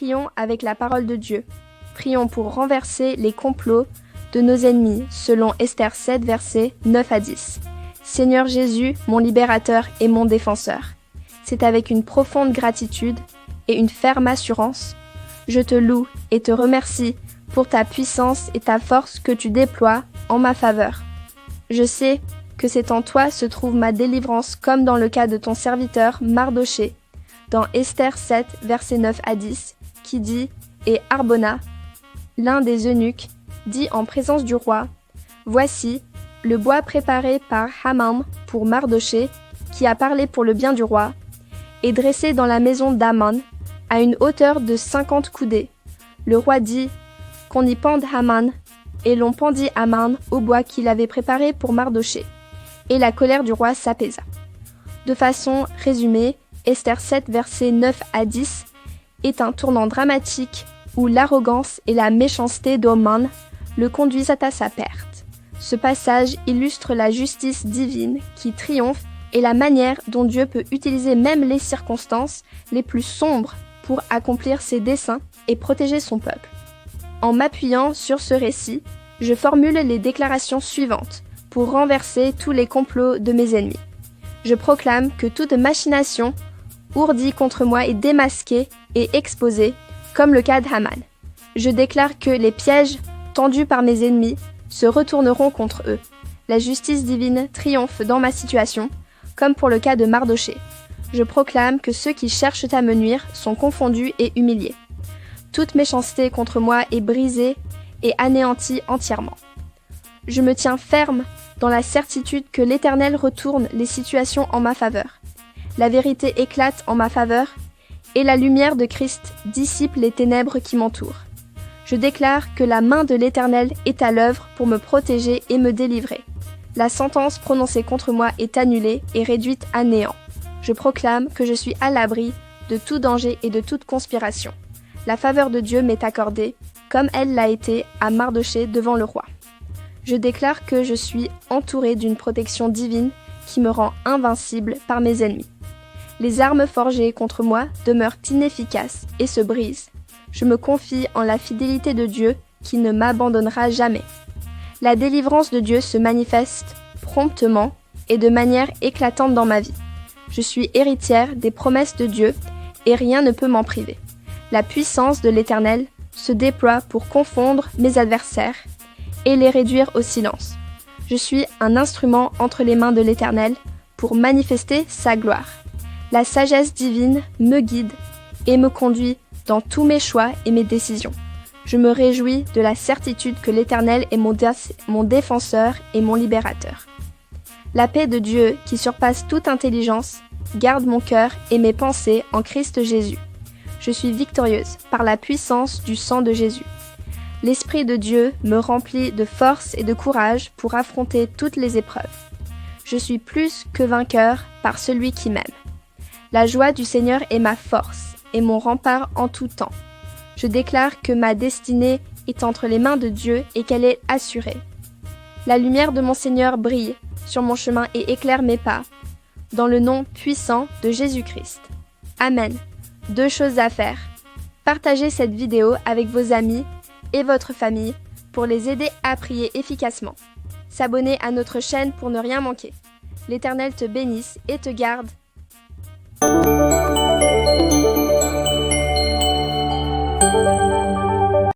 prions avec la parole de Dieu. Prions pour renverser les complots de nos ennemis, selon Esther 7, versets 9 à 10. Seigneur Jésus, mon libérateur et mon défenseur, c'est avec une profonde gratitude et une ferme assurance, je te loue et te remercie pour ta puissance et ta force que tu déploies en ma faveur. Je sais que c'est en toi se trouve ma délivrance, comme dans le cas de ton serviteur Mardoché, dans Esther 7, versets 9 à 10, qui dit « Et Harbona, l'un des eunuques, dit en présence du roi, « Voici, le bois préparé par Haman pour Mardoché, qui a parlé pour le bien du roi, est dressé dans la maison d'Aman, à une hauteur de 50 coudées. Le roi dit qu'on y pende Haman, et l'on pendit Haman au bois qu'il avait préparé pour Mardoché. Et la colère du roi s'apaisa. » De façon résumée, Esther 7, versets 9 à 10 est un tournant dramatique où l'arrogance et la méchanceté d'Haman le conduisent à sa perte. Ce passage illustre la justice divine qui triomphe et la manière dont Dieu peut utiliser même les circonstances les plus sombres pour accomplir ses desseins et protéger son peuple. En m'appuyant sur ce récit, je formule les déclarations suivantes pour renverser tous les complots de mes ennemis. Je proclame que toute machination ourdie contre moi est démasquée et exposée, comme le cas d'Haman. Je déclare que les pièges tendus par mes ennemis se retourneront contre eux. La justice divine triomphe dans ma situation, comme pour le cas de Mardoché. Je proclame que ceux qui cherchent à me nuire sont confondus et humiliés. Toute méchanceté contre moi est brisée et anéantie entièrement. Je me tiens ferme dans la certitude que l'Éternel retourne les situations en ma faveur. La vérité éclate en ma faveur et la lumière de Christ dissipe les ténèbres qui m'entourent. Je déclare que la main de l'Éternel est à l'œuvre pour me protéger et me délivrer. La sentence prononcée contre moi est annulée et réduite à néant. Je proclame que je suis à l'abri de tout danger et de toute conspiration. La faveur de Dieu m'est accordée, comme elle l'a été à Mardoché devant le roi. Je déclare que je suis entouré d'une protection divine qui me rend invincible par mes ennemis. Les armes forgées contre moi demeurent inefficaces et se brisent. Je me confie en la fidélité de Dieu qui ne m'abandonnera jamais. La délivrance de Dieu se manifeste promptement et de manière éclatante dans ma vie. Je suis héritière des promesses de Dieu et rien ne peut m'en priver. La puissance de l'Éternel se déploie pour confondre mes adversaires et les réduire au silence. Je suis un instrument entre les mains de l'Éternel pour manifester sa gloire. La sagesse divine me guide et me conduit dans tous mes choix et mes décisions. Je me réjouis de la certitude que l'Éternel est mon défenseur et mon libérateur. La paix de Dieu, qui surpasse toute intelligence, garde mon cœur et mes pensées en Christ Jésus. Je suis victorieuse par la puissance du sang de Jésus. L'Esprit de Dieu me remplit de force et de courage pour affronter toutes les épreuves. Je suis plus que vainqueur par celui qui m'aime. La joie du Seigneur est ma force et mon rempart en tout temps. Je déclare que ma destinée est entre les mains de Dieu et qu'elle est assurée. La lumière de mon Seigneur brille sur mon chemin et éclaire mes pas, dans le nom puissant de Jésus-Christ. Amen. 2 choses à faire. Partagez cette vidéo avec vos amis et votre famille pour les aider à prier efficacement. S'abonner à notre chaîne pour ne rien manquer. L'Éternel te bénisse et te garde